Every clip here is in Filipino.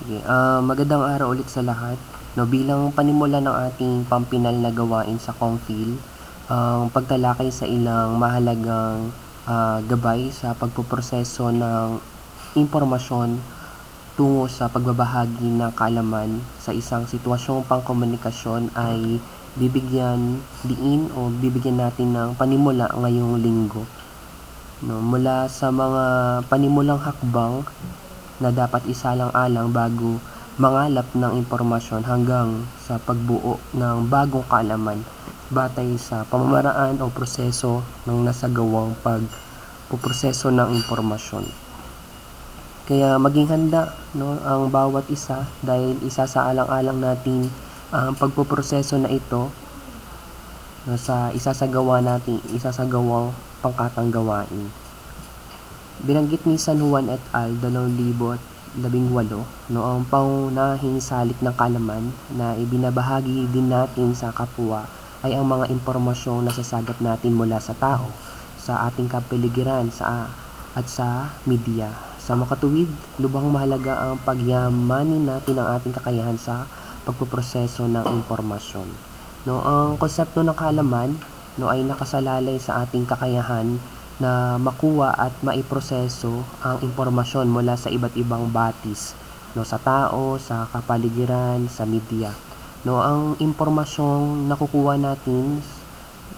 Sige, magandang araw ulit sa lahat. No, bilang panimula ng ating pampinal na gawain sa Comfil, ang pagtalakay sa ilang mahalagang gabay sa pagpoproseso ng impormasyon tungo sa pagbabahagi ng kaalaman sa isang sitwasyong pangkomunikasyon ay bibigyan diin o bibigyan natin ng panimula ngayong linggo. No, mula sa mga panimulang hakbang na dapat isalang-alang bago mangalap ng impormasyon hanggang sa pagbuo ng bagong kaalaman batay sa pamamaraan o proseso ng nasagawang pagpuproseso ng impormasyon. Kaya maging handa, no, ang bawat isa dahil isasaalang-alang natin ang pagpuproseso na ito, no, sa isasagawang pangkatang gawain. Binanggit ni San Juan et al. 2018, no, ang pangunahing salik ng kaalaman na ibinabahagi din natin sa kapwa ay ang mga impormasyong nasasagap natin mula sa tao, sa ating kapaligiran at sa media. Sa makatuwid, lubhang mahalaga ang pagyamanin natin ang ating kakayahan sa pagpoproseso ng impormasyon. No, ang konsepto ng kaalaman, no, ay nakasalalay sa ating kakayahan na makuha at maiproseso ang impormasyon mula sa iba't ibang batis, no, sa tao, sa kapaligiran, sa media. No, ang impormasyong nakukuha natin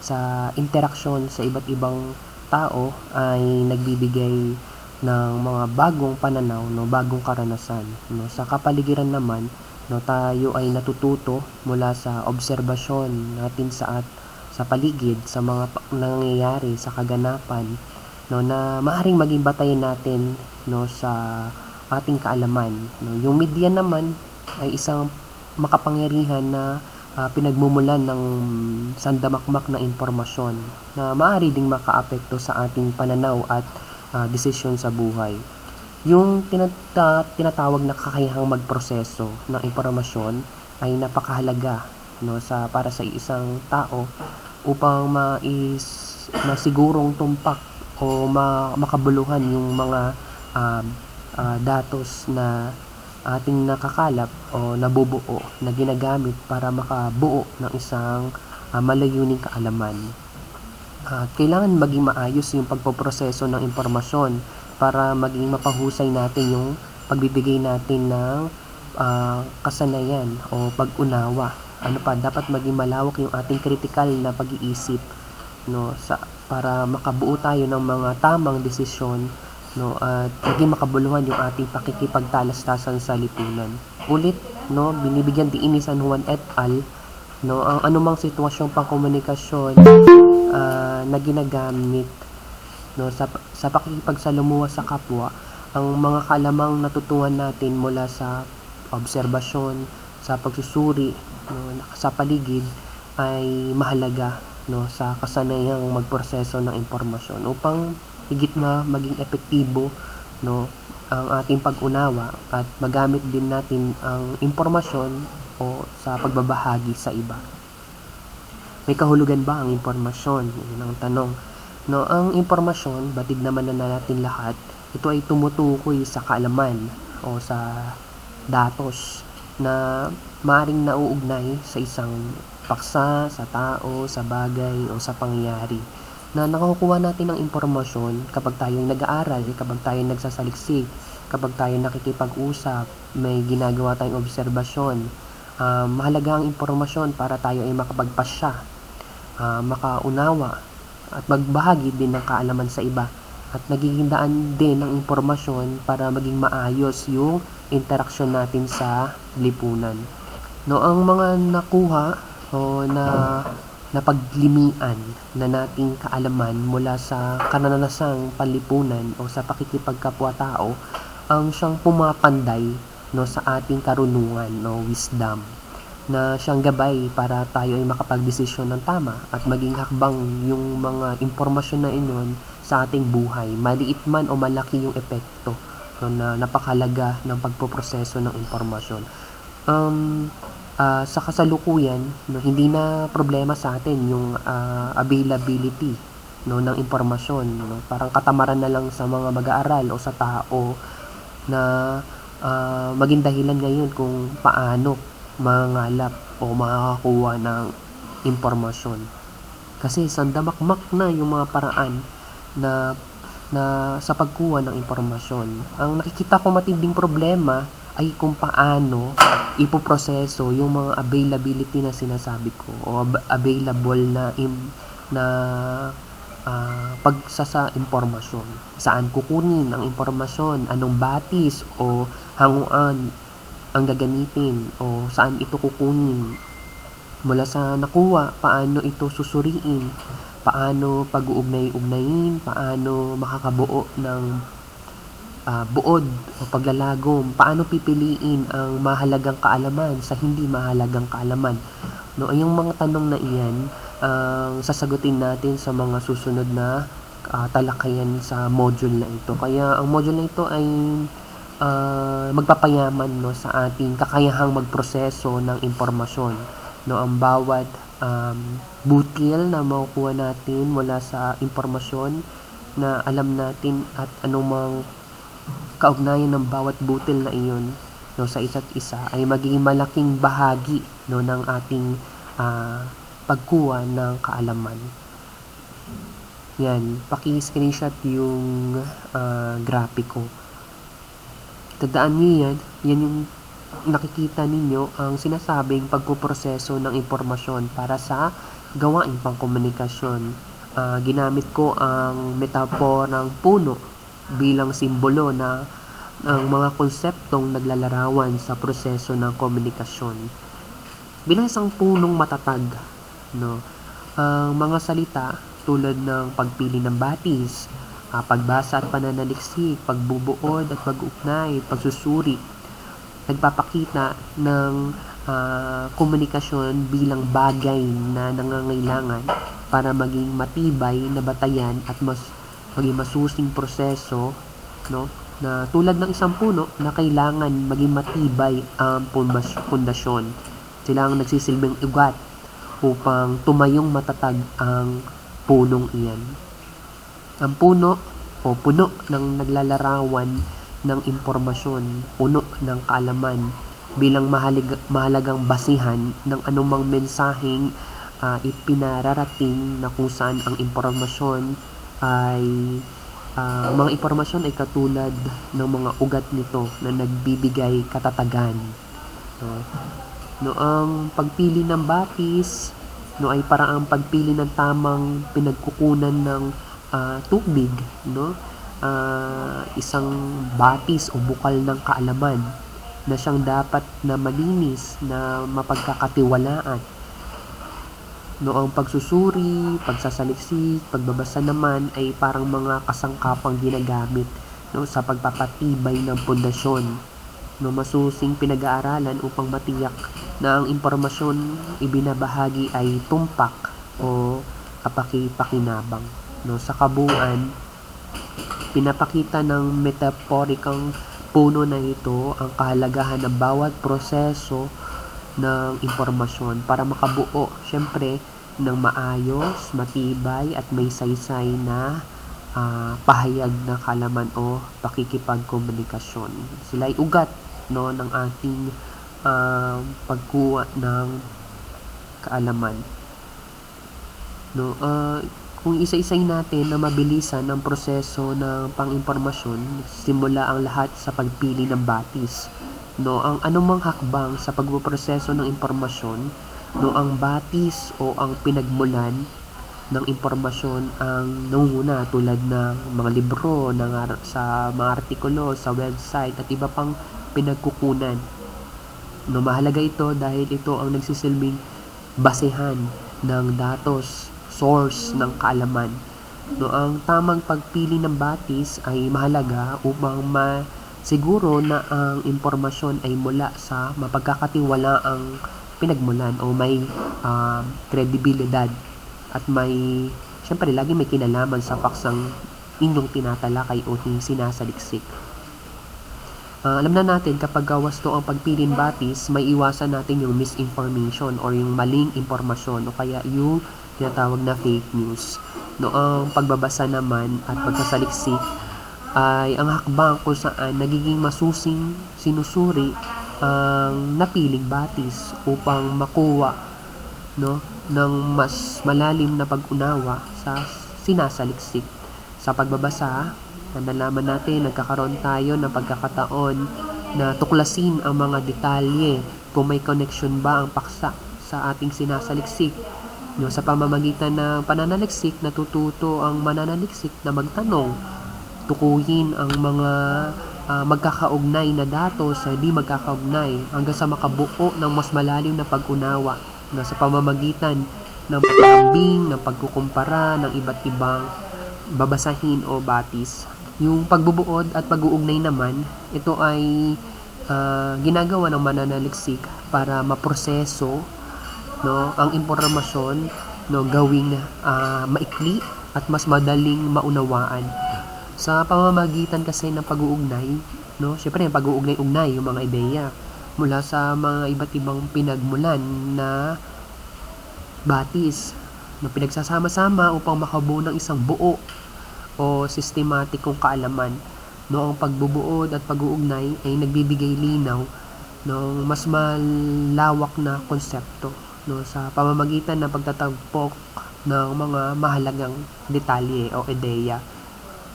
sa interaksyon sa iba't ibang tao ay nagbibigay ng mga bagong pananaw, no, bagong karanasan. No, sa kapaligiran naman, no, tayo ay natututo mula sa obserbasyon natin sa paligid, sa mga nangyayari, sa kaganapan, no, na maaaring maging batayan natin, no, sa ating kaalaman. No, yung media naman ay isang makapangyarihan na pinagmumulan ng sandamakmak na impormasyon na maaari ding makaapekto sa ating pananaw at desisyon sa buhay. Yung tinatawag na kakayahang magproseso ng impormasyon ay napakahalaga, no, para sa isang tao upang masigurong tumpak o makabuluhan yung mga datos na ating nakakalap o nabubuo na ginagamit para makabuo ng isang malayuning kaalaman. Kailangan maging maayos yung pagpoproseso ng impormasyon para maging mapahusay natin yung pagbibigay natin ng kasanayan o pag-unawa. Dapat maging malawak yung ating critical na pag-iisip, no, para makabuo tayo ng mga tamang desisyon, no, at maging makabuluhan yung ating pakikipagtalastasan sa lipunan. Ulit, no, binibigyan diin ni San Juan et al., no, ang anumang sitwasyong pangkomunikasyon na ginagamit, no, sa pakikipagsalamuha sa kapwa, ang mga kalamang natutuhan natin mula sa obserbasyon, sa pagsusuri, no, sa paligid ay mahalaga, no, sa kasanayang magproseso ng impormasyon upang higit na maging epektibo, no, ang ating pag-unawa at magamit din natin ang impormasyon o sa pagbabahagi sa iba. May kahulugan ba ang impormasyon? Yun ang tanong. No, ang impormasyon, batid naman na natin lahat, ito ay tumutukoy sa kaalaman o sa datos na maaaring nauugnay sa isang paksa, sa tao, sa bagay o sa pangyayari na nakukuha natin ng impormasyon kapag tayong nag-aaral, kapag tayong nagsasaliksik, kapag tayong nakikipag-usap, may ginagawa tayong obserbasyon. Mahalaga ang impormasyon para tayo ay makapagpasya, makaunawa at magbahagi din ng kaalaman sa iba, at nagiging daan din ng impormasyon para maging maayos yung interaksyon natin sa lipunan. No, ang mga nakuha o napaglimian na nating kaalaman mula sa kananasang panlipunan o sa pakikipagkapwa-tao ang siyang pumapanday, no, sa ating karunungan, no, wisdom, na siyang gabay para tayo ay makapagdesisyon ng tama at maging hakbang yung mga impormasyon na iyon sa ating buhay, maliit man o malaki yung epekto, no, na napakahalaga ng pagpoproseso ng impormasyon. Sa kasalukuyan, no, hindi na problema sa atin yung availability, no, ng impormasyon, no? Parang katamaran na lang sa mga mag-aaral o sa tao na maging dahilan ngayon kung paano mangangalap o makakakuha ng impormasyon. Kasi sandamakmak na yung mga paraan na sa pagkuha ng impormasyon. Ang nakikita ko matinding problema ay kung paano ipoproseso yung mga availability na sinasabi ko o available na pagsasa impormasyon. Saan kukunin ang impormasyon, anong batis o hanguan ang gagamitin o saan ito kukunin. Mula sa nakuha, paano ito susuriin, paano pag-uugnay-ugnayin, paano makakabuo ng buod o paglalagom, paano pipiliin ang mahalagang kaalaman sa hindi mahalagang kaalaman. No, yung mga tanong na iyan ang sasagutin natin sa mga susunod na talakayan sa module na ito. Kaya ang module na ito ay magpapayaman no sa ating kakayahang magproseso ng impormasyon. No, ang bawat butil na makukuha natin mula sa impormasyon na alam natin at anumang kaugnayan ng bawat butil na iyon no sa isa't isa ay magiging malaking bahagi no ng ating pagkuha ng kaalaman. Yan, paki-screenshot yung grapiko. Tandaan niyo yan yung nakikita ninyo ang sinasabing pagpuproseso ng impormasyon para sa gawaing pangkomunikasyon. Ginamit ko ang metaphor ng puno bilang simbolo na ang mga konseptong naglalarawan sa proseso ng komunikasyon. Bilang isang punong matatag, no, ang mga salita tulad ng pagpili ng batis, pagbasa at pananaliksik, pagbubuod at pag-ugnay, pagsusuri, nagpapakita ng komunikasyon bilang bagay na nangangailangan para maging matibay na batayan at maging masusing proseso, no, na tulad ng isang puno na kailangan maging matibay ang pundasyon. Sila ang nagsisilbing ugat upang tumayong matatag ang punong iyan. Ang puno o puno ng naglalarawan ng impormasyon, puno ng kaalaman bilang mahalagang basihan ng anumang mensaheng ipinararating na kung saan ang impormasyon ay mga impormasyon ay katulad ng mga ugat nito na nagbibigay katatagan. No, ang pagpili ng batis no ay paraang pagpili ng tamang pinagkukunan ng tubig, no, isang batis o bukal ng kaalaman na siyang dapat na malinis na mapagkakatiwalaan. No, ang pagsusuri, pagsasaliksik, pagbabasa naman ay parang mga kasangkapang ginagamit no sa pagpapatibay ng pundasyon. No, masusing pinag-aaralan upang matiyak na ang impormasyon ibinabahagi ay tumpak o kapaki-pakinabang. No, sa kabuuan, pinapakita ng metaporikang puno na ito ang kahalagahan ng bawat proseso ng impormasyon para makabuo, syempre, ng maayos, matibay at may saysay na pahayag na kaalaman o pakikipagkomunikasyon. Sila ay ugat no ng ating pagkuha ng kaalaman. No, kung isa-isay natin na mabilisan ang proseso ng pang-impormasyon, simula ang lahat sa pagpili ng batis. No, ang anumang hakbang sa pagpoproseso ng impormasyon, no, ang batis o ang pinagmulan ng impormasyon ang nangunguna tulad ng mga libro, sa mga artikulo, sa website at iba pang pinagkukunan. No, mahalaga ito dahil ito ang nagsisilbing basehan ng datos, source ng kaalaman. No, ang tamang pagpili ng batis ay mahalaga upang siguro na ang impormasyon ay mula sa mapagkakatiwalaang pinagmulan o may kredibilidad at may, syempre, lagi may kinalaman sa paksang inyong tinatalakay o sinasaliksik. Alam na natin kapag wasto ang pagpili ng batis, may iwasan natin yung misinformation or yung maling impormasyon o kaya yung tinatawag na fake news. No, ang pagbabasa naman at pagkasaliksik ay ang hakbang kung saan nagiging masusing sinusuri ang napiling batis upang makuha, no, ng mas malalim na pag-unawa sa sinasaliksik. Sa pagbabasa, nalaman natin nagkakaroon tayo ng pagkakataon na tuklasin ang mga detalye kung may connection ba ang paksa sa ating sinasaliksik. No, sa pamamagitan ng pananaliksik, natututo ang mananaliksik na magtanong, tukuyin ang mga magkakaugnay na datos sa di magkakaugnay hanggang sa makabuo ng mas malalim na pag-unawa na sa pamamagitan ng paglambing, ng pagkukumpara ng iba't ibang babasahin o batis. Yung pagbubuod at pag-uugnay naman, ito ay ginagawa ng mananaliksik para maproseso, no, ang impormasyon, no, gawing maikli at mas madaling maunawaan. Sa pamamagitan kasi ng pag-uugnay, no, syempre yung pag-uugnay-ugnay yung mga ideya mula sa mga iba't ibang pinagmulan na batis, no, pinagsasama-sama upang makabuo ng isang buo o sistematikong kaalaman. No, ang pagbubuod at pag-uugnay ay nagbibigay linaw ng mas malawak na konsepto, no, sa pamamagitan ng pagtatagpok ng mga mahalagang detalye o ideya.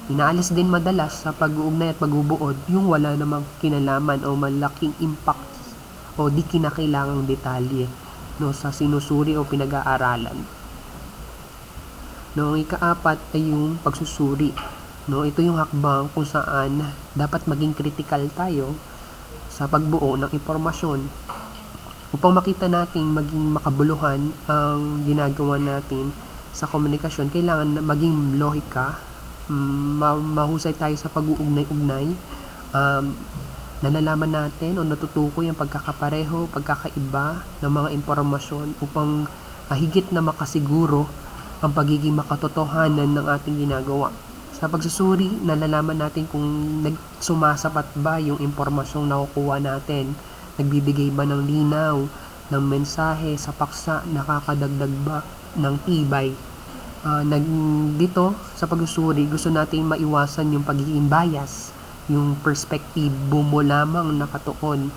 Inaalis din madalas sa pag-uugnay at pagbubuod yung wala namang kinalaman o malaking impact o di kinakailangang detalye, no, sa sinusuri o pinag-aaralan. No, ang ikaapat ay yung pagsusuri. No, ito yung hakbang kung saan dapat maging critical tayo sa pagbuo ng impormasyon. Upang makita natin maging makabuluhan ang ginagawa natin sa komunikasyon, kailangan maging lohika, mahusay tayo sa pag-uugnay-ugnay, nalalaman natin o natutukoy ang pagkakapareho, pagkakaiba ng mga impormasyon upang higit na makasiguro ang pagiging makatotohanan ng ating ginagawa. Sa pagsusuri, nalalaman natin kung sumasapat ba yung impormasyong nakukuha natin, nagbibigay ba ng linaw, ng mensahe sa paksa, nakakadagdag ba ng tibay. Dito sa pagsusuri, gusto natin maiwasan yung pagiging bias, yung perspektibo mo lamang nakatuon.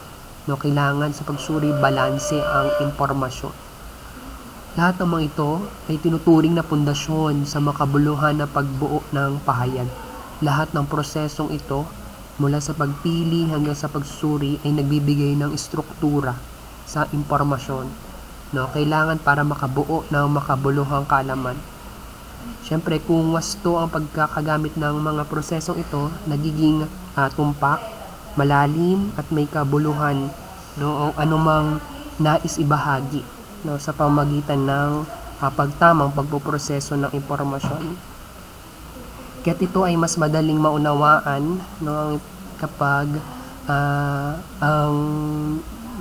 No, kailangan sa pagsuri balanse ang impormasyon. Lahat ng mga ito ay tinuturing na pundasyon sa makabuluhan na pagbuo ng pahayag. Lahat ng prosesong ito, mula sa pagpili hanggang sa pagsusuri, ay nagbibigay ng struktura sa impormasyon, no, kailangan para makabuo ng makabuluhang kaalaman. Siyempre, kung wasto ang pagkakagamit ng mga prosesong ito, nagiging tumpak, malalim at may kabuluhan, no, o anumang nais ibahagi, no, sa pamagitan ng pagtamang pagpoproseso ng impormasyon. Kaya't ito ay mas madaling maunawaan, no, kapag ang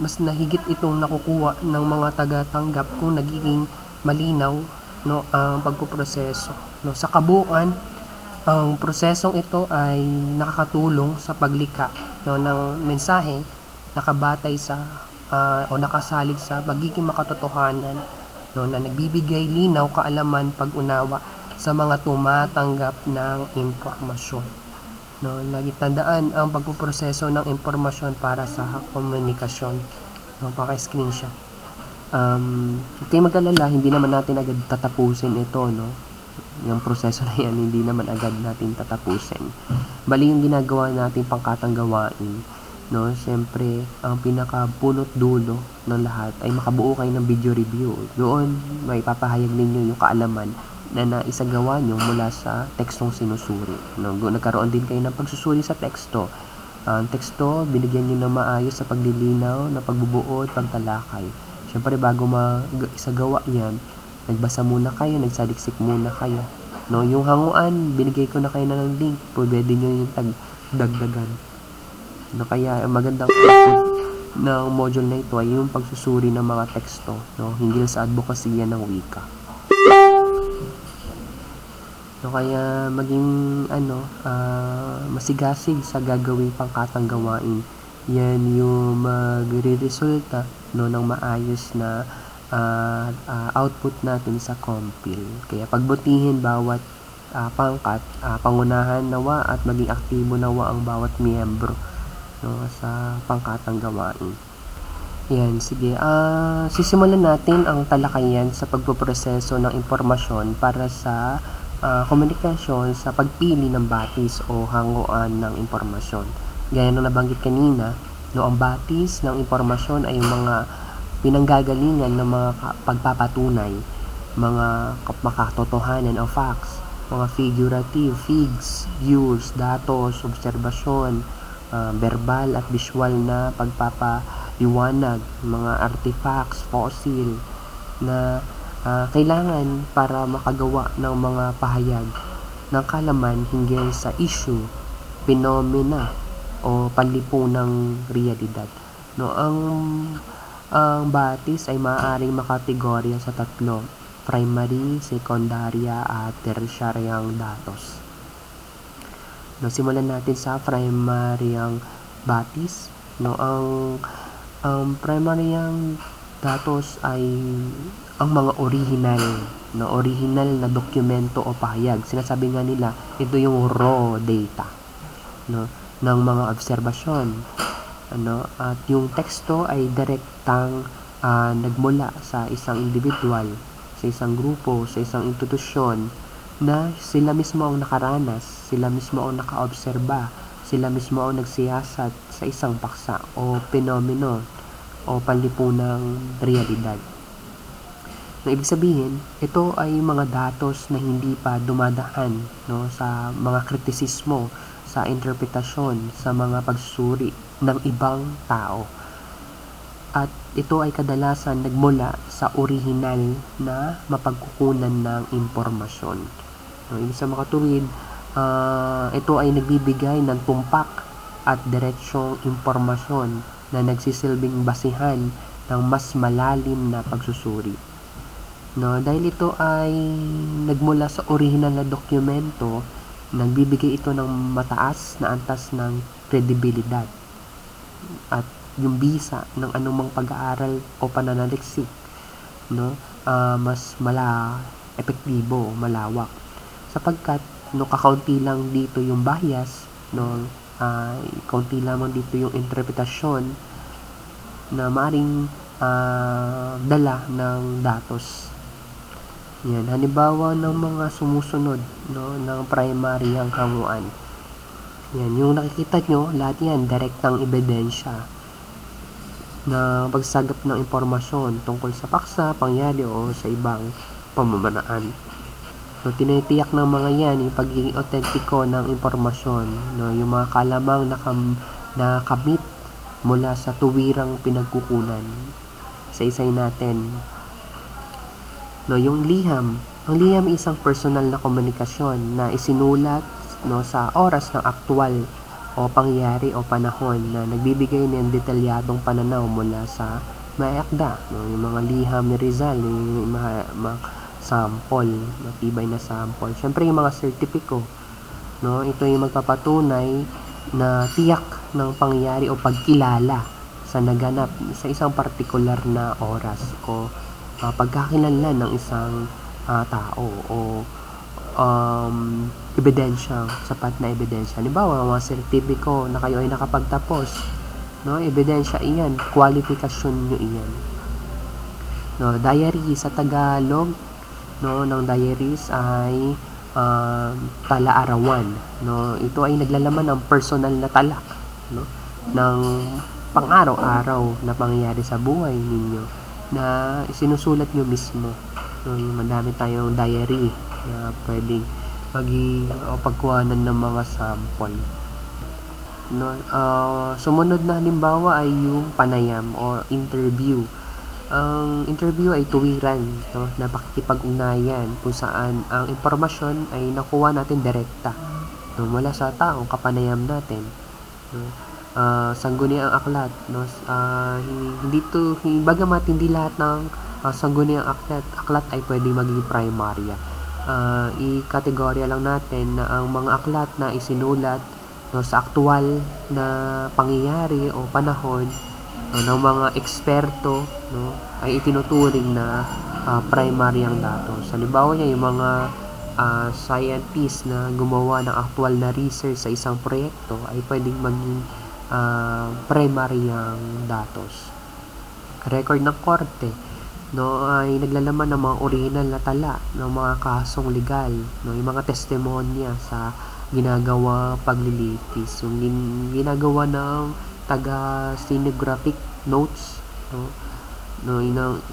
mas nahigit itong nakukuha ng mga taga-tanggap kung nagiging malinaw, no, ang pagpoproseso. No, sa kabuuan, ang prosesong ito ay nakakatulong sa paglikha, no, ng mensahe nakabatay sa o nakasalig sa pagiging makatotohanan, no, na nagbibigay linaw, kaalaman, pag-unawa sa mga tumatanggap ng impormasyon. No, nagitandaan ang pagpoproseso ng impormasyon para sa komunikasyon. No, paka-screenshot. Huwag kayong mag-alala, hindi naman natin agad tatapusin ito, no? Yung proseso na yan, hindi naman agad natin tatapusin. Bali yung ginagawa natin pangkatang gawain, no? Siyempre, ang pinaka-punot dulo ng lahat ay makabuo kayo ng video review. Doon, may papahayag ninyo yung kaalaman na naisagawa nyo mula sa tekstong sinusuri. No? Nagkaroon din kayo ng pagsusuri sa teksto. Ang teksto, binigyan nyo ng maayos sa paglilinaw, na pagbubuod, pagtalakay. Siyempre, bago isagawa yan, nagbasa muna kayo, nagsaliksik muna kayo. No, yung hanguan, binigay ko na kayo na ng link. Pwede nyo yung dagdagan. No, kaya magandang output ng module na ito ay yung pagsusuri ng mga teksto, no, hinggil sa advokasya ng wika. No, kaya maging masigasig sa gagawing pangkatang gawain. Yan yung magre-resulta, no, ng maayos na output natin sa compil. Kaya pagbutihin bawat pangkat, pangunahan nawa at maging aktibo nawa ang bawat miyembro, no, sa pangkatang gawain. Yan, sige. Sisimulan natin ang talakayan sa pagpoproseso ng impormasyon para sa komunikasyon sa pagpili ng batis o hanguan ng impormasyon. Gaya ng nabanggit kanina, no, ang batis ng impormasyon ay mga pinanggagalingan ng mga pagpapatunay, mga makatotohanan o facts, mga figurative, figs, views, datos, obserbasyon, verbal at visual na pagpapaliwanag, mga artifacts, fossil na kailangan para makagawa ng mga pahayag ng kalaman hinggil sa issue, phenomena o panlipunang realidad. No, ang batis ay maaaring makategorya sa tatlo: primary, sekundarya at tersyaryang datos. No, simulan natin sa primaryang batis. No, ang primaryang datos ay ang mga original na dokumento o pahayag. Sinasabi nga nila, ito yung raw data, no, ng mga obserbasyon, at yung teksto ay direktang nagmula sa isang individual, sa isang grupo, sa isang institusyon na sila mismo ang nakaranas, sila mismo ang nakaobserba, sila mismo ang nagsiyasat sa isang paksa o penomeno o panlipunang realidad. Ibig sabihin, ito ay mga datos na hindi pa dumadaan, no, sa mga kritisismo, sa interpretasyon, sa mga pagsusuri ng ibang tao. At ito ay kadalasan nagmula sa orihinal na mapagkukunan ng impormasyon. No, ibig sa makatuwid, ito ay nagbibigay ng tumpak at diretsyong impormasyon na nagsisilbing basihan ng mas malalim na pagsusuri. No, dahil ito ay nagmula sa orihinal na dokumento, nagbibigay ito ng mataas na antas ng kredibilidad at yung bisa ng anumang pag-aaral o pananaliksik, no, mas epektibo, malawak, sapagkat no, kakaunti lang dito yung bias, no, kaunti lamang dito yung interpretasyon na maaaring dala ng datos. Yan, halimbawa ng mga sumusunod, no, ng primaryang hanguan. Yan, yung nakikita nyo, lahat yan, direktang ebidensya na pagsagap ng impormasyon tungkol sa paksa, pangyari o sa ibang pamamaraan. So, tinitiyak ng mga yan yung pagiging autentiko ng impormasyon, no, yung mga kalamang nakamit mula sa tuwirang pinagkukunan. Isa-isay natin. No, yung liham. Ang liham ay isang personal na komunikasyon na isinulat, no, sa oras ng aktwal o pangyari o panahon na nagbibigay ng detalyadong pananaw mula sa may akda. No, yung mga liham ni Rizal, yung mga sample, matibay na sample. Siyempre yung mga sertipiko, no, ito yung magpapatunay na tiyak ng pangyari o pagkilala sa naganap sa isang partikular na oras o pagkakilanlan ng isang tao o ebidensya, sapat na ebidensya. Halimbawa, mga sertipiko na kayo ay nakapagtapos, no, ebidensya iyan, kwalifikasyon nyo iyan. No, diary sa Tagalog, no, ng diaries ay tala-arawan, no. Ito ay naglalaman ng personal na tala, no, ng pang-araw-araw na pangyayari sa buhay ninyo na isinusulat nyo mismo. No, madami tayong diary na pwedeng pagkuhanan ng mga sample. No, sumunod na halimbawa ay yung panayam o interview. Ang interview ay tuwiran, no, na pakikipag-ugnayan kung saan ang impormasyon ay nakuha natin direkta, no, mula sa taong kapanayam natin. No, sangguniang aklat, no, bagamat hindi lahat ng sangguniang aklat ay pwedeng maging primarya. I-kategorya lang natin na ang mga aklat na isinulat, no, sa aktwal na pangyayari o panahon, ng mga eksperto, no, ay itinuturing na primaryang datos. Halimbawa niya yung mga scientist na gumawa ng aktual na research sa isang proyekto ay pwedeng maging primary ang datos. Record ng korte, no, ay naglalaman ng mga original na tala ng mga kasong legal, no, yung mga testimonya sa ginagawa paglilitis, yung ginagawa ng taga-stenographic notes, no,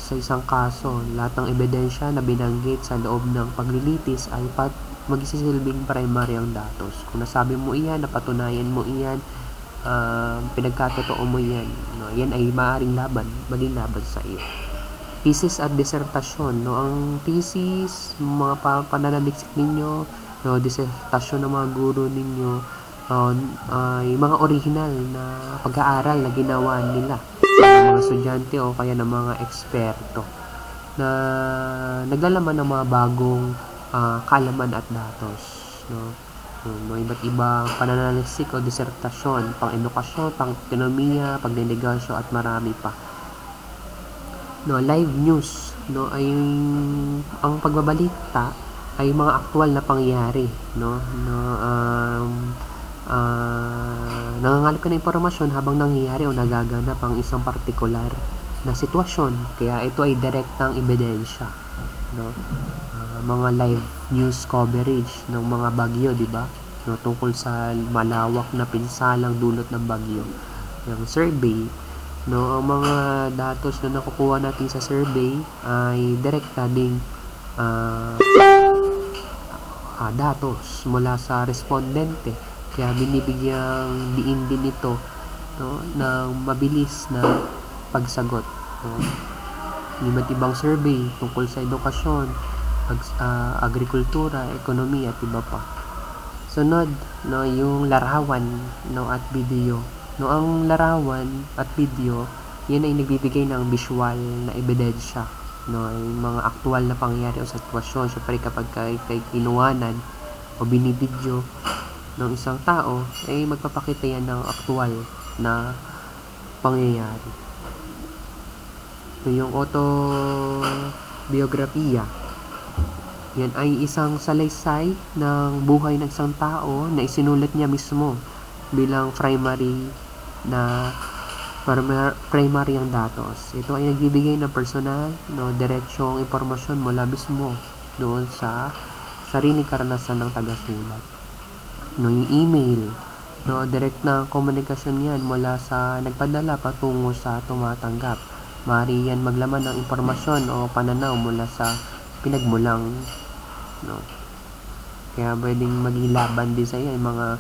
sa isang kaso, lahat ng ebidensya na binanggit sa loob ng paglilitis ay magsisilbing primary ang datos. Kung nasabi mo iyan, napatunayan mo iyan, pinagkatotoo mo yan, no, yan ay maaaring maging laban sa iyo. Thesis at disertasyon, no, ang thesis, mga pananaliksik ninyo, no, disertasyon ng mga guro ninyo, ay mga original na pag-aaral na ginawa nila ng mga estudyante o kaya ng mga eksperto na naglalaman ng mga bagong kaalaman at datos, no. Mga iba't ibang pananaliksik o disertasyon, pang-edukasyon, pang-ekonomiya, pagninegosyo at marami pa. No, live news, no, ay ang pagbabalita ay mga aktual na pangyayari, no, nangangalap ka ng impormasyon habang nangyayari o nagaganap ang isang partikular na sitwasyon, kaya ito ay direktang ebidensya, no. Mga live news coverage ng mga bagyo, di ba? No, tungkol sa malawak na pinsalang dulot ng bagyo. Yung survey, no, ang mga datos na nakukuha natin sa survey ay direkta ding datos mula sa respondente, kaya binibigyang diin din ito, no, ng mabilis na pagsagot, no. Iba't ibang survey tungkol sa edukasyon, agrikultura, ekonomiya at iba pa. Sunod, no, yung larawan, no, at video. No, ang larawan at video, yan ay nagbibigay ng visual na ebidensya, no, yung mga aktual na pangyayari o sitwasyon. Syempre kapag kay kinuwanan o binibidyo ng isang tao, ay magpapakita yan ng aktual na pangyayari. So, yung autobiografiya, yan ay isang salaysay ng buhay ng isang tao na isinulat niya mismo bilang primary ang datos. Ito ay nagbibigay ng personal, no, diretsyong impormasyon mula mismo doon sa sariling karanasan ng tagasulat. No, yung email, no, direct na komunikasyon yan mula sa nagpadala patungo sa tumatanggap. Maaari yan maglaman ng impormasyon o pananaw mula sa pinagmulang, no. Kaya pwedeng maging laban din sa iyo yung mga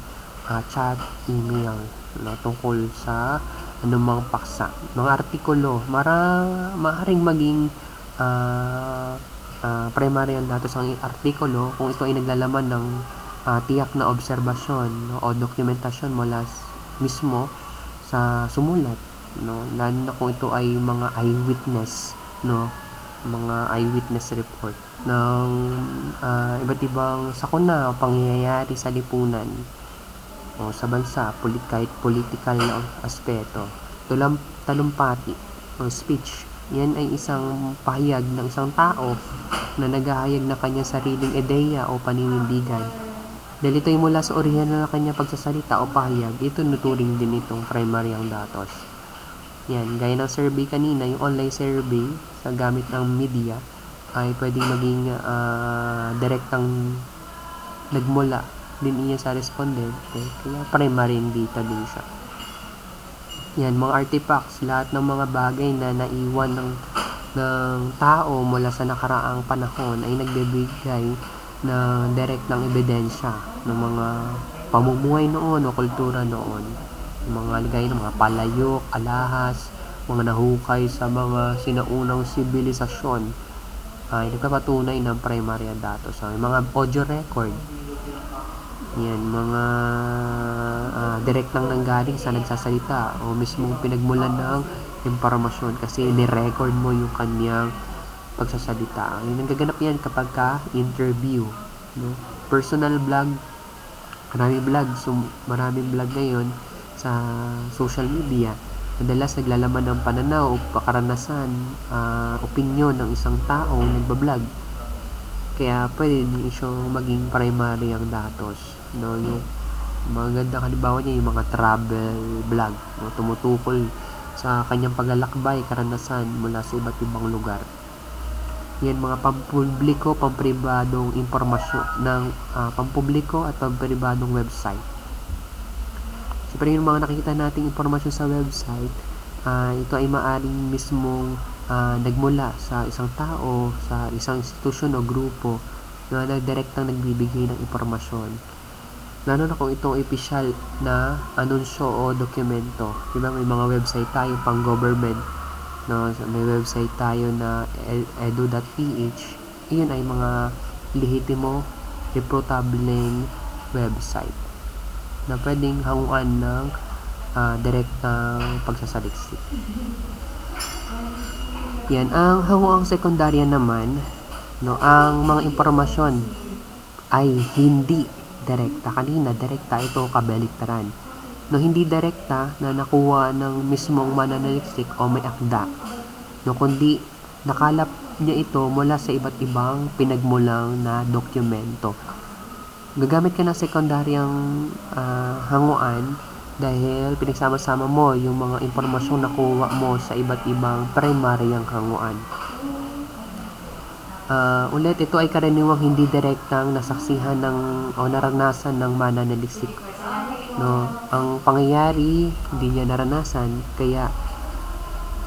chat, email, no, tungkol sa anumang paksa. Mga artikulo, maaaring maging primary ang datos ang artikulo kung ito ay naglalaman ng tiyak na obserbasyon, no, o dokumentasyon mula mismo sa sumulat, no, lalo na kung ito ay mga eyewitness, no, mga eyewitness report ng iba't ibang sakuna o pangyayari sa lipunan o sa bansa, kahit political na aspeto. Talumpati o speech, yan ay isang pahayag ng isang tao na naghahayag na kanyang sariling ideya o paninindigan. Dahil ito ay mula sa orihinal na kanyang pagsasalita o pahayag, ito nuturing din itong primary ang datos. Yan, gaya ng survey kanina, yung online survey sa gamit ng media ay pwedeng maging direktang nagmula din iyan sa respondente, kaya primary data din siya. Yan, mga artifacts, lahat ng mga bagay na naiwan ng tao mula sa nakaraang panahon ay nagbibigay ng direktang ebidensya ng mga pamumuhay noon o kultura noon. Mga ligay ng mga palayok, alahas, mga nahukay sa mga sinaunang sibilisasyon ay nagpapatunay ng primary datos. So, mga audio record, yan, mga direktang nanggaling sa nagsasalita o mismong pinagmulan ng impormasyon kasi ni-record mo yung kanyang pagsasalita. Yung nagaganap yan kapag interview, no? Personal blog, maraming vlog ngayon sa social media. Madalas naglalaman ng pananaw o karanasan, opinyon ng isang tao nagbablog. Kaya pwede din siyang maging primary ang datos, no? Yung magandang halimbawa niya yung mga travel vlog, no? Tumutukol sa kanyang paglalakbay, karanasan mula sa iba't ibang lugar. Yan mga pampubliko, pampribadong impormasyon ng pampubliko at pampribadong website. Siyempre yung mga nakikita nating impormasyon sa website, ito ay maaring mismong nagmula sa isang tao, sa isang institusyon o grupo na direktang nagbibigay ng impormasyon. Lalo na kung itong opisyal na anunsyo o dokumento. Diba may mga website tayo pang government, no? May website tayo na edu.ph. Iyon ay mga lehitimo, reportableng website na pwedeng hanguan ng direktang pagsasaliksik. Yan, ang hanguang sekundarya naman, no, ang mga impormasyon ay hindi direkta. Kanina, direkta, ito kabaliktaran. No, hindi direkta na nakuha ng mismong mananaliksik o may akda. No, kundi nakalap niya ito mula sa iba't ibang pinagmulang na dokumento. Gagamit ka ng sekundaryang hanguan dahil pinagsama-sama mo yung mga impormasyong nakuha mo sa iba't ibang primaryang hanguan. Ulit, ito ay karaniwang hindi direktang nasaksihan o naranasan ng mananaliksik. No, ang pangyayari hindi niya naranasan, kaya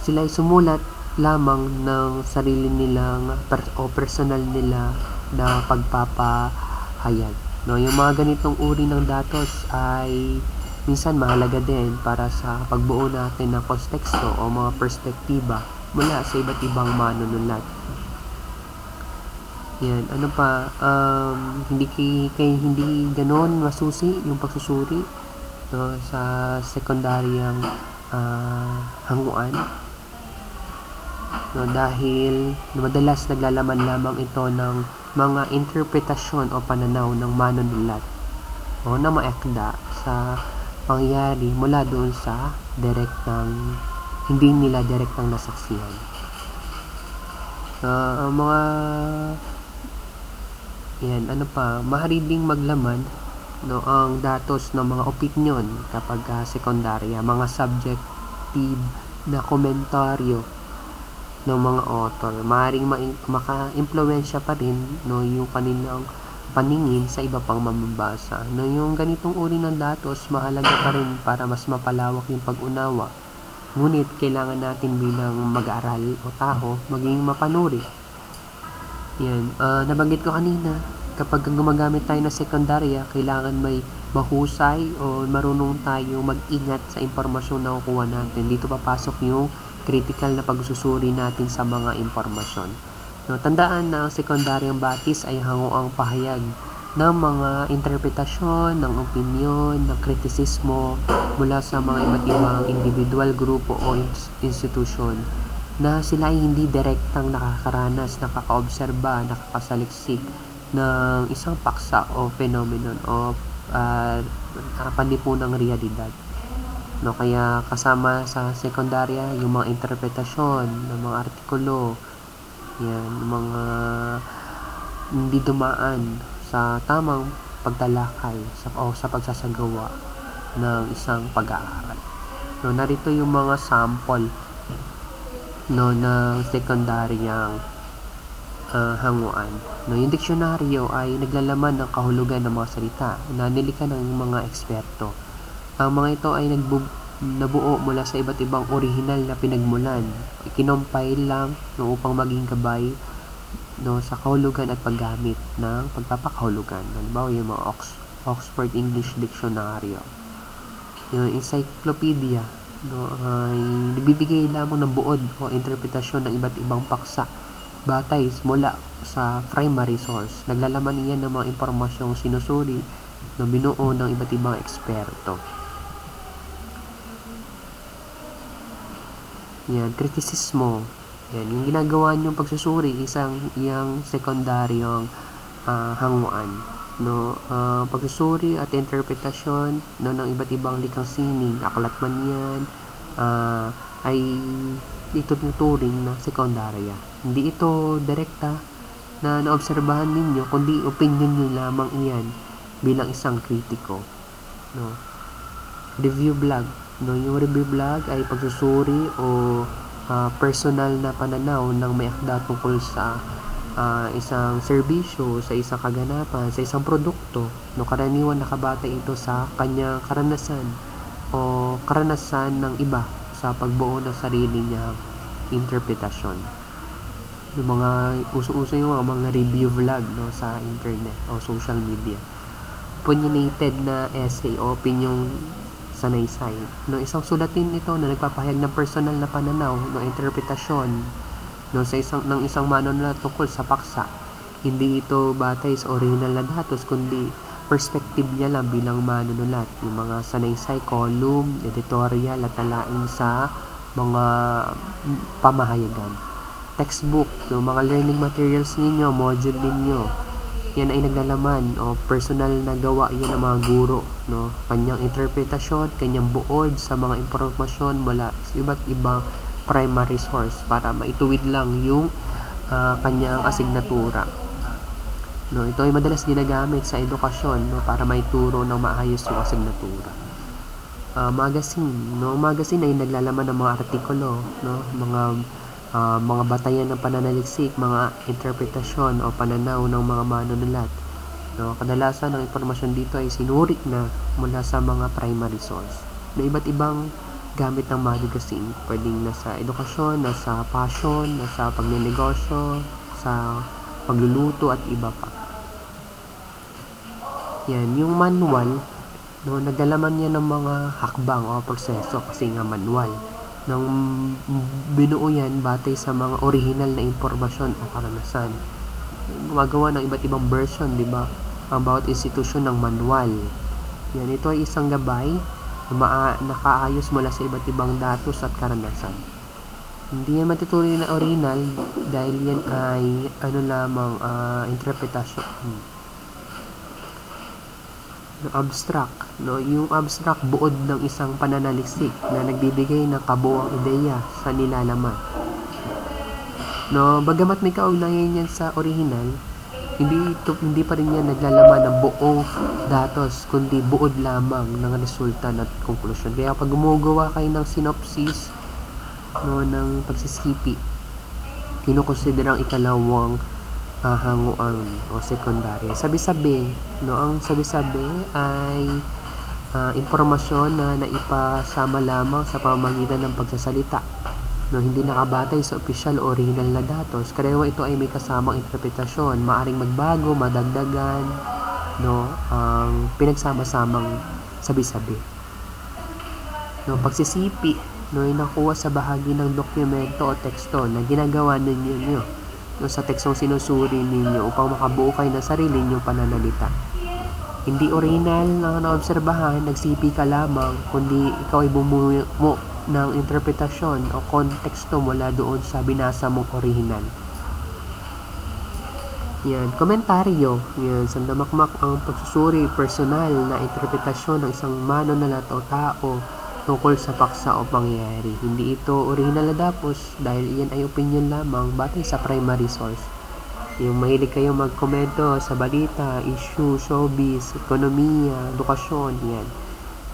sila ay sumulat lamang ng sarili nilang o personal nila na pagpapahayag. No, yung mga ganitong uri ng datos ay minsan mahalaga din para sa pagbuo natin ng konteksto o mga perspektiba mula sa iba't ibang manunulat. Yan, ano pa, hindi ganoon masusi yung pagsusuri, no, sa sekundaryang hanguan, no, dahil madalas naglalaman lamang ito ng mga interpretasyon o pananaw ng manunulat o na maakda sa pangyayari mula doon sa hindi nila direktang nasaksihan. Ang mga yan, ano pa, maaari ding maglaman, no, ang datos ng mga opinyon kapag sekundarya, mga subjective na komentaryo ng mga author. Maaaring maka-impluwensya pa rin, no, yung kanilang paningin sa iba pang mamabasa. No, yung ganitong uri ng datos mahalaga pa rin para mas mapalawak yung pag-unawa. Ngunit kailangan natin bilang mag-aaral o tao maging mapanuri. Yan, nabanggit ko kanina, kapag gumagamit tayo ng sekundarya, kailangan may mahusay o marunong tayo mag-ingat sa impormasyon na kukuha natin. Dito papasok yung critical na pagsusuri natin sa mga impormasyon. No, tandaan na ang sekundaryang batis ay hanguang pahayag ng mga interpretasyon, ng opinyon, ng kritisismo mula sa mga iba't ibang individual, grupo o institusyon na sila ay hindi direktang nakakaranas, nakakaobserba, nakakasaliksik ng isang paksa o phenomenon o panlipunang realidad. No, kaya kasama sa sekundarya yung mga interpretasyon ng mga artikulo, yan, mga hindi dumaan sa tamang pagtalakay sa pagsasagawa ng isang pag-aaral. No, narito yung mga sample, no, ng sekundaryang hanguan. No, yung diksyonaryo ay naglalaman ng kahulugan ng mga salita na nilikha ng mga eksperto. Ang mga ito ay nabuo mula sa iba't ibang orihinal na pinagmulan. Ikinompile lang, no, upang maging gabay, no, sa kahulugan at paggamit ng pagpapakahulugan. Halimbawa yung mga Oxford English Dictionary, yung encyclopedia, no, ay nagbibigay lamang ng buod o interpretasyon ng iba't ibang paksa batay mula sa primary source. Naglalaman iyan ng mga impormasyong sinusuri na binuo ng iba't ibang eksperto. Yan, kritisismo. Yan, yung ginagawa niyong pagsusuri, iyang sekundaryong hanguan. No, pagsusuri at interpretasyon, no, ng iba't ibang likhang sining, aklat man yan, ay ito tuturing na sekundarya. Hindi ito direkta na naobserbahan ninyo, kundi opinion nyo lamang iyan bilang isang kritiko. No? Review blog. No? Yung review blog ay pagsusuri o personal na pananaw ng may akda tungkol sa isang serbisyo, sa isang kaganapan, sa isang produkto. No? Karaniwan nakabatay ito sa kanyang karanasan o karanasan ng iba sa pagbuo ng sarili niyang interpretasyon. Yung mga uso-uso yung mga review vlog, no, sa internet o social media. Opinionated na essay o opinion sanaysay. No, isang sulatin ito na nagpapahayag ng personal na pananaw, no, interpretasyon, no, sa isang manunulat tungkol sa paksa. Hindi ito batay sa original na datos, kundi perspective niya lang bilang manunulat. Yung mga sanaysay, column, editorial at talain sa mga pamahayagan. Textbook, yung mga learning materials ninyo, module ninyo, yan ay naglalaman o personal na gawa yan ng mga guro, no? Kanyang interpretasyon, kanyang buod sa mga impormasyon mula sa iba't ibang primary source para maituwid lang yung kanyang asignatura. No, ito ay madalas ginagamit sa edukasyon, no, para maituro ng maayos yung asignatura. Magazine, no, magazine ay naglalaman ng mga artikulo, no, mga batayan ng pananaliksik, mga interpretasyon o pananaw ng mga manunulat. No, kadalasan ang impormasyon dito ay sinuri na mula sa mga primary source. No, iba't ibang gamit ng magazine, pwedeng nasa edukasyon, nasa passion, nasa pagnenegosyo, sa pagluluto at iba pa. Yan, yung manual, no, naglalaman niya ng mga hakbang o proseso kasi nga manual. Nang binuo yan batay sa mga original na impormasyon o karanasan. Gumagawa ng iba't ibang version, di ba? Ang bawat institusyon ng manual. Yan, ito ay isang gabay na nakaayos mula sa iba't ibang datos at karanasan. Hindi yan matutuloy na original dahil yan ay lamang interpretasyon. Abstract, no, yung abstract buod ng isang pananaliksik na nagbibigay ng kabuuang ideya sa nilalaman. No, bagamat may kaugnayan yan sa original, hindi pa rin yan naglalaman ng buong datos, kundi buod lamang ng resulta at konklusyon. Kaya pag gumagawa kayo ng synopsis, no, ng pagsisipi, kinukonsiderang ikalawang hanguan o sekundarya. Sabi-sabi, no, ang sabi-sabi ay impormasyon na naipasama lamang sa pamamagitan ng pagsasalita, no, hindi nakabatay sa opisyal o original na datos. Karaniwan ito ay may kasamang interpretasyon, maaring magbago, madagdagan, no, ang pinagsama-samang sabi-sabi. No, pagsisipi, no, ay nakuha sa bahagi ng dokumento o teksto na ginagawa ninyo, no, sa tekstong sinusuri ninyo upang makabuo kayo ng sarili ninyong pananalita. Hindi original na naobserbahan, nagsipi ka lamang, kundi ikaw ay bumuo ng interpretasyon o konteksto mula doon sa binasa mong original. Yan, komentaryo. Yan, sandamakmak ang pagsusuri, personal na interpretasyon ng isang manunulat o tao tungkol sa paksa o pangyayari. Hindi ito original na datos dahil iyan ay opinion lamang batay sa primary source. Yung mahilig kayong magkomento sa balita, issue, showbiz, ekonomiya, edukasyon, yan.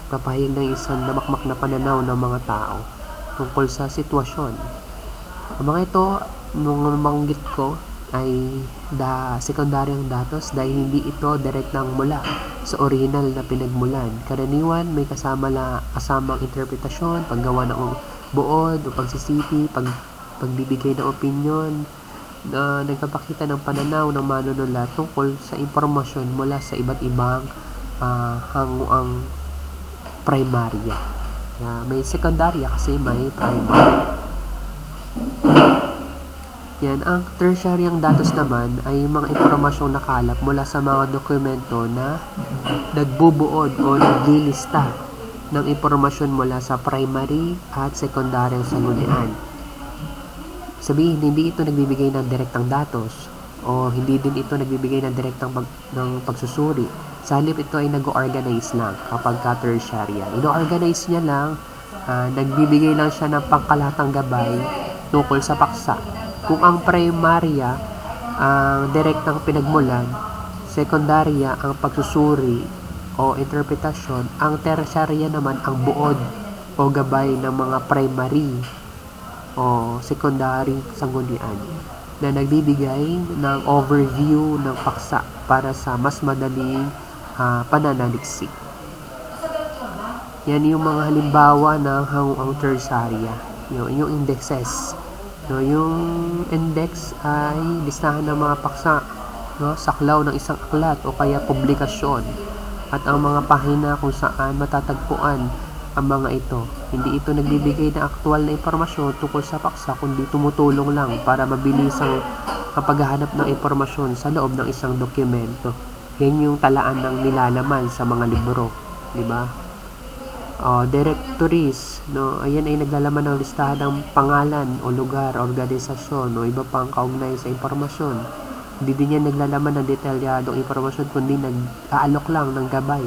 Papahayag ng isang damakmak na pananaw ng mga tao tungkol sa sitwasyon. Ang mga ito, nung manggit ko, ay sekundaryang datos dahil hindi ito direktang mula sa original na pinagmulan. Karaniwan may kasamang interpretasyon, paggawa ng buod o pagsisipi, pagbibigay ng opinion na nagpapakita ng pananaw ng manunulat tungkol sa impormasyon mula sa iba't ibang hanguang primarya. May sekundarya kasi may primary. Yan, ang tertiaryang datos naman ay mga impormasyong nakalap mula sa mga dokumento na nagbubuod o naglilista ng impormasyon mula sa primary at sekundaryang sanggunian. Sabihin, hindi ito nagbibigay ng direktang datos o hindi din ito nagbibigay ng direktang pagsusuri. Sa halip ito ay nag-organize lang kapag tertiarya. Ino-organize niya lang, nagbibigay lang siya ng pangkalatang gabay tungkol sa paksa. Kung ang primarya ang direktang pinagmulan, sekundarya ang pagsusuri o interpretasyon, ang tersyarya naman ang buod o gabay ng mga primary o secondary sanggunian na nagbibigay ng overview ng paksa para sa mas madaling pananaliksik. Yan yung mga halimbawa ng hanguang tersarya, yung indexes. No, yung index ay listahan ng mga paksa, no, saklaw ng isang aklat o kaya publikasyon, at ang mga pahina kung saan matatagpuan ang mga ito. Hindi ito nagbibigay ng aktual na impormasyon tungkol sa paksa, kundi tumutulong lang para mabilis ang paghahanap ng impormasyon sa loob ng isang dokumento. Yan yung talaan ng nilalaman sa mga libro, di ba? Directories, no, ayan ay naglalaman ng listahan ng pangalan o lugar, organisasyon o iba pang kaugnay sa impormasyon. Hindi din yan naglalaman ng detalyadong impormasyon, kundi nag-aalok lang ng gabay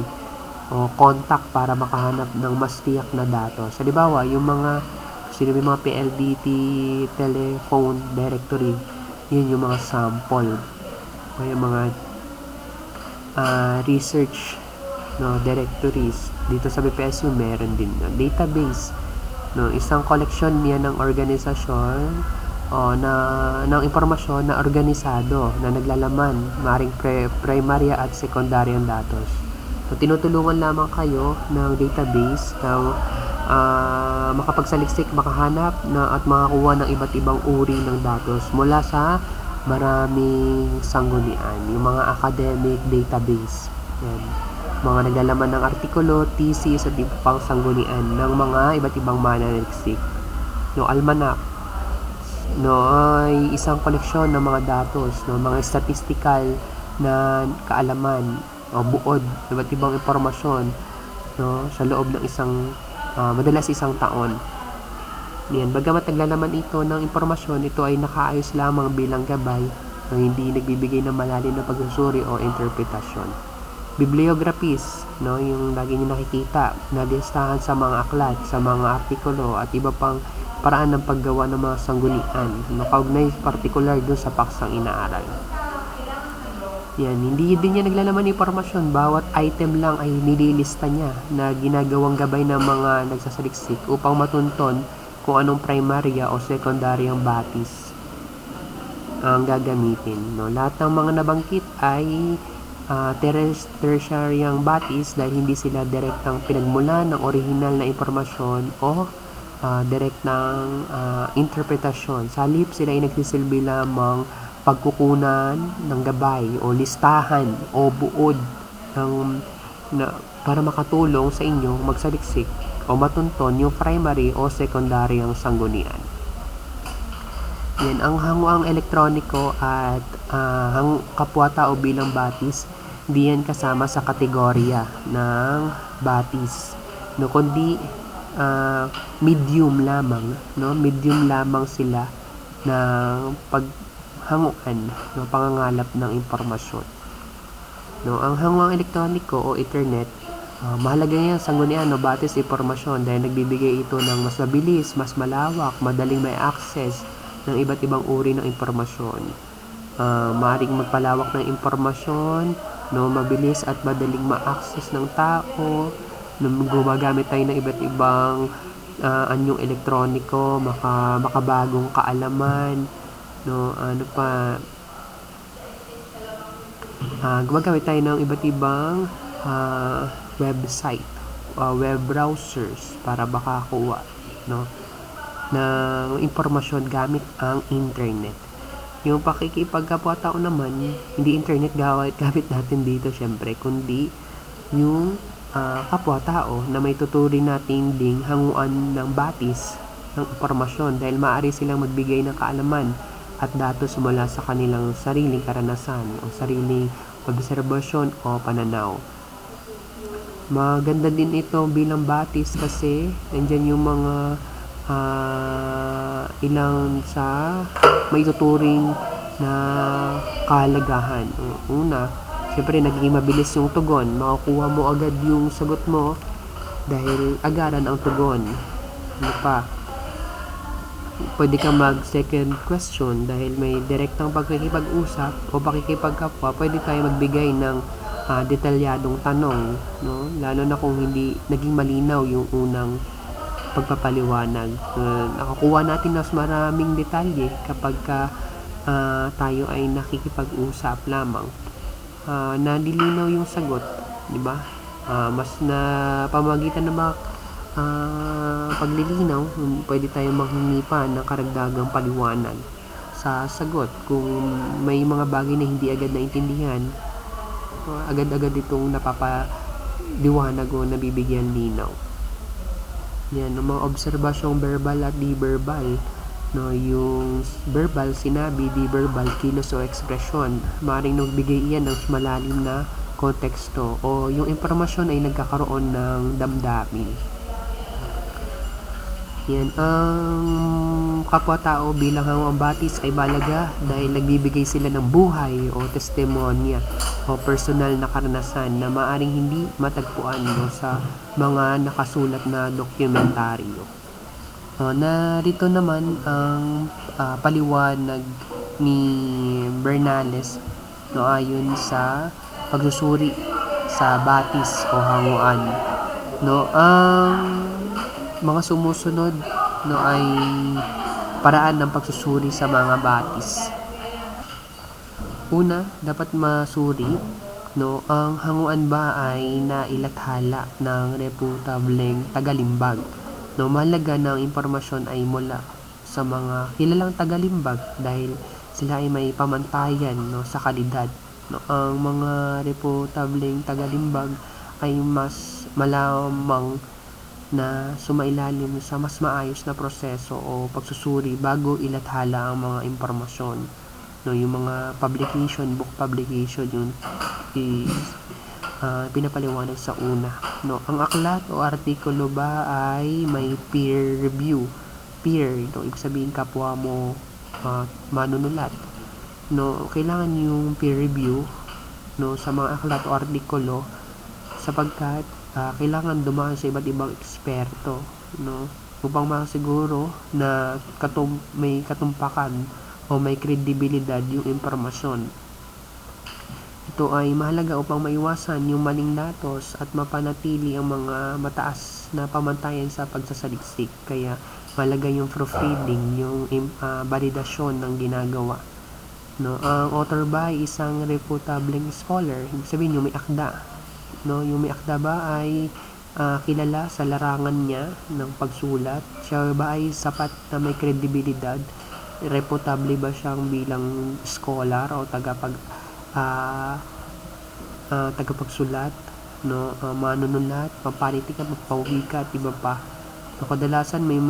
o contact para makahanap ng mas tiyak na datos. Halimbawa, yung mga PLDT telephone directory, yun yung mga sample o yung mga research, no, directories. Dito sa BPSU meron din database, no, isang koleksyon niya ng organisasyon ng impormasyon na organisado na naglalaman maring primarya at sekundaryang datos. So tinutulungan lamang kayo ng database ng makapagsaliksik, makahanap at makakuha ng iba't ibang uri ng datos mula sa maraming sanggunian, yung mga academic database. Yan. Mga naglalaman ng artikulo, thesis at iba pang sanggunian ng mga iba't ibang mananaliksik. No, almanac, no, ay isang koleksyon ng mga datos, no, mga statistical na kaalaman o buod, iba't ibang impormasyon, no, sa loob ng madalas isang taon. Yan, bagamat naglalaman ito ng impormasyon, ito ay nakaayos lamang bilang gabay, no, hindi nagbibigay ng malalim na pagsusuri o interpretasyon. Bibliographies, no, yung lagi niyo nakikita na listahan sa mga aklat, sa mga artikulo at iba pang paraan ng paggawa ng mga sanggunian, no, kaugnay particular doon sa paksang inaaral. Yan, hindi din niya naglalaman ng impormasyon, bawat item lang ay nililista niya na ginagawang gabay ng mga nagsasaliksik upang matunton kung anong primarya o sekundaryang batis ang gagamitin, no. Lahat ng mga nabanggit ay tertiaryang batis dahil hindi sila direktang pinagmulan ng orihinal na impormasyon o direktang interpretasyon. Sa halip, sila ay nagsisilbi lamang pagkukunan ng gabay o listahan o buod para makatulong sa inyo magsaliksik o matunton yung primary o sekundaryang sanggunian. Yan, ang hanguang elektroniko at kapwa-tao bilang batis, di yan kasama sa kategorya ng batis, no, kundi medium lamang, no, medium lamang sila ng paghanguan, no, pangangalap ng impormasyon. No, ang hanguang elektroniko o internet, mahalaga yan sanggunian, no, batis impormasyon dahil nagbibigay ito ng mas mabilis, mas malawak, madaling may access ng iba't ibang uri ng impormasyon. Maaaring magpalawak ng impormasyon, no, mabilis at madaling ma-access ng tao, no, gumagamit tayo ng iba't ibang anyong elektroniko, makabagong kaalaman, no, gumagamit tayo ng iba't ibang website, web browsers para makakuha, no, ng impormasyon gamit ang internet. Yung pakikipagkapwa-tao naman, hindi internet gamit natin dito syempre, kundi yung kapwa-tao na may tuturing nating ding hanguan ng batis ng impormasyon dahil maaari silang magbigay ng kaalaman at datos mula sa kanilang sariling karanasan o sariling obserbasyon o pananaw. Maganda din ito bilang batis kasi nandyan yung mga ilang sa may tuturing na kahalagahan. Una, siyempre naging mabilis yung tugon, makukuha mo agad yung sagot mo dahil agaran ang tugon. Ano pa, pwede kang mag-second question dahil may direktang pagkikipag-usap o pakikipagkapwa, pwede tayo magbigay ng detalyadong tanong, no? Lalo na kung hindi naging malinaw yung unang pagpapaliwanag. Nakakuha natin mas maraming detalye kapag tayo ay nakikipag-usap lamang. Nalilinaw yung sagot, di ba? Mas na pamagitan ng mga paglilinaw, pwede tayong manghingi pa ng karagdagang paliwanag sa sagot. Kung may mga bagay na hindi agad naintindihan, agad-agad itong napapaliwanag o nabibigyan linaw. Yan, ang mga obserbasyong verbal at di-verbal, no, yung verbal, sinabi, di-verbal, kilos o ekspresyon, maaaring nagbigay iyan ng malalim na konteksto o yung impormasyon ay nagkakaroon ng damdamin. Yan, ang kapwa-tao bilang hanggang batis ay balaga dahil nagbibigay sila ng buhay o testimonya o personal na karanasan na maaring hindi matagpuan sa mga nakasulat na dokumentaryo. Narito naman ang paliwanag ni Bernales, no, ayon sa pagsusuri sa batis o hanguan. No, ang mga sumusunod, no, ay paraan ng pagsusuri sa mga batis. Una, dapat masuri, no, ang hanguan ba ay nailathala ng reputableng tagalimbag. No, mahalaga ng impormasyon ay mula sa mga kilalang tagalimbag dahil sila ay may pamantayan, no, sa kalidad. No, ang mga reputableng tagalimbag ay mas malamang na sumailalim sa mas maayos na proseso o pagsusuri bago ilathala ang mga impormasyon. No, yung mga publication, book publication, yun pinapaliwanag sa una. No, ang aklat o artikulo ba ay may peer review. Peer, ito ibig sabihin kapwa mo manunulat. No, kailangan yung peer review, no, sa mga aklat o artikulo sapagkat kailangan dumaan sa iba't ibang eksperto, no, upang makasiguro na may katumpakan o may kredibilidad yung impormasyon. Ito ay mahalaga upang maiwasan yung maling datos at mapanatili ang mga mataas na pamantayan sa pagsasaliksik. Kaya mahalaga yung proofreading, yung validasyon ng ginagawa. No, ang author ba ay isang reputableng scholar, ibig sabihin yung may akda. No, yung may akda ba ay kilala sa larangan niya ng pagsulat? Siya ba ay sapat na may kredibilidad? Reputable ba siyang bilang scholar o tagapagsulat? No, manunulat, mapanitika, magpawika at iba pa. So, kadalasan may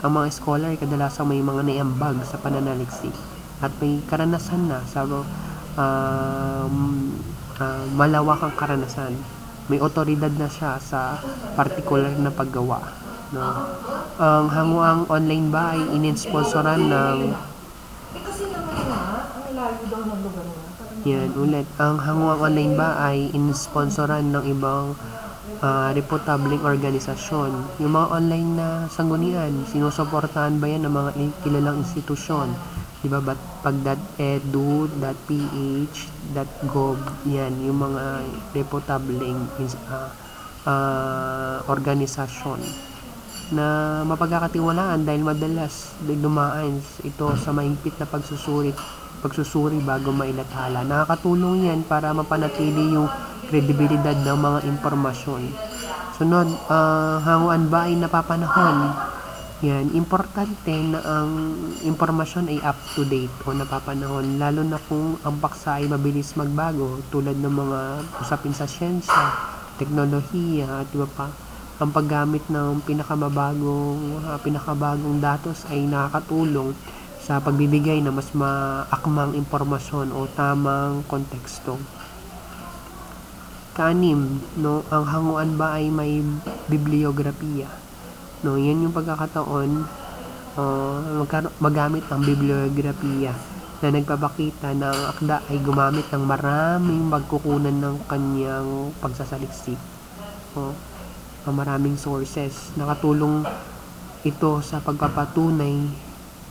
ang mga scholar kadalasan may mga naiambag sa pananaliksik at may karanasan na sa malawakang karanasan. May otoridad na siya sa particular na paggawa. No? Ang hanguang online ba ay ininsponsoran ng yan, ulit. Ang hanguang online ba ay ininsponsoran ng ibang reputableng organisasyon? Yung mga online na sanggunian, sinusuportahan ba yan ng mga kilalang institusyon? Diba, pag .edu, .ph, .gov, yan, yung mga reputableng organisasyon na mapagkakatiwalaan dahil madalas dumaan ito sa mahigpit na pagsusuri bago mailathala. Nakakatulong yan para mapanatili yung kredibilidad ng mga impormasyon. Sunod, hanguan ba ay napapanahon? Yan, importante na ang impormasyon ay up to date o napapanahon, lalo na kung ang paksa ay mabilis magbago tulad ng mga usapin sa siyensya, teknolohiya at iba pa. Ang paggamit ng pinakabagong datos ay nakakatulong sa pagbibigay ng mas maakmang impormasyon o tamang konteksto. Kaanim, no, ang hanguan ba ay may bibliografiya? No, yan yung pagkakataon magamit ang bibliografiya na nagpapakita na ang akda ay gumamit ng maraming pagkukunan ng kanyang pagsasaliksik. Maraming sources. Nakatulong ito sa pagpapatunay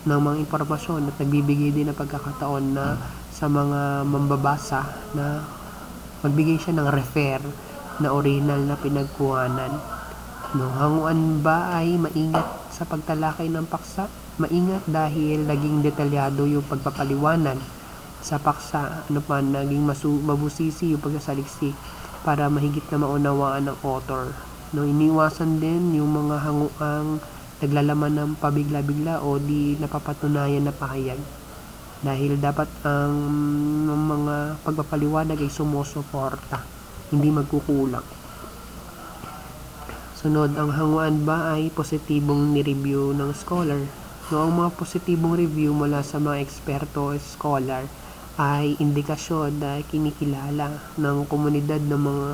ng mga impormasyon at nagbibigay din ng pagkakataon na sa mga mambabasa na magbigay siya ng refer na original na pinagkuhanan. Hanguan ba ay maingat sa pagtalakay ng paksa? Maingat dahil naging detalyado yung pagpapaliwanag sa paksa, naging mabusisi yung pagkasaliksik para mahigit na maunawaan ng author. Iniwasan din yung mga hanguang naglalaman ng pabigla-bigla o di napapatunayan na pahayag. Dahil dapat ang mga pagpapaliwanag ay sumusuporta, hindi magkukulang. Sunod, ang hanguan ba ay positibong ni-review ng scholar? Ang mga positibong review mula sa mga eksperto o scholar ay indikasyon na kinikilala ng komunidad ng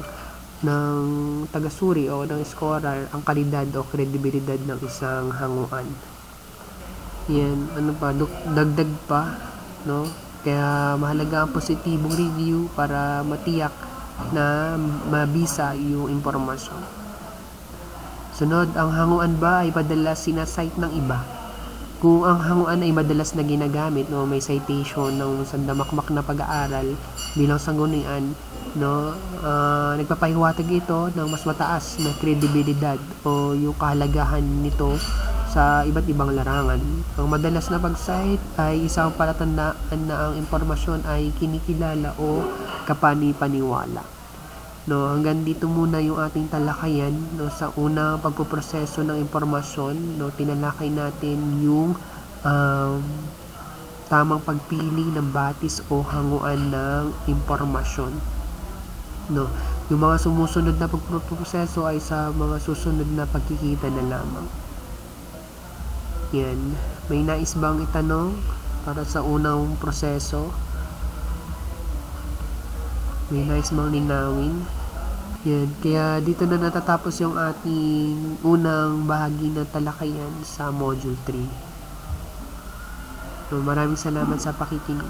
tagasuri o ng scholar ang kalidad o kredibilidad ng isang hanguan. Yan, dagdag pa, Kaya mahalaga ang positibong review para matiyak na mabisa yung impormasyon. Sunod, ang hanguan ba ay madalas sinasite ng iba? Kung ang hanguan ay madalas na ginagamit, may citation ng sandamakmak na pag-aaral bilang sanggunian, nagpapahiwatig ito ng mas mataas na kredibilidad o yung kahalagahan nito sa iba't ibang larangan. Ang madalas na pag-cite ay isang palatandaan na ang impormasyon ay kinikilala o kapani-paniwala. Hanggang dito muna yung ating talakayan sa unang pagpoproseso ng impormasyon. Tinalakay natin yung tamang pagpili ng batis o hanguan ng impormasyon. Yung mga sumusunod na pagpoproseso ay sa mga susunod na pagkikita na lamang. Yan. May nais bang itanong para sa unang proseso? May nais bang linawin? Yan. Kaya dito na natatapos yung ating unang bahagi ng talakayan sa Module 3. Maraming salamat sa pakikinig.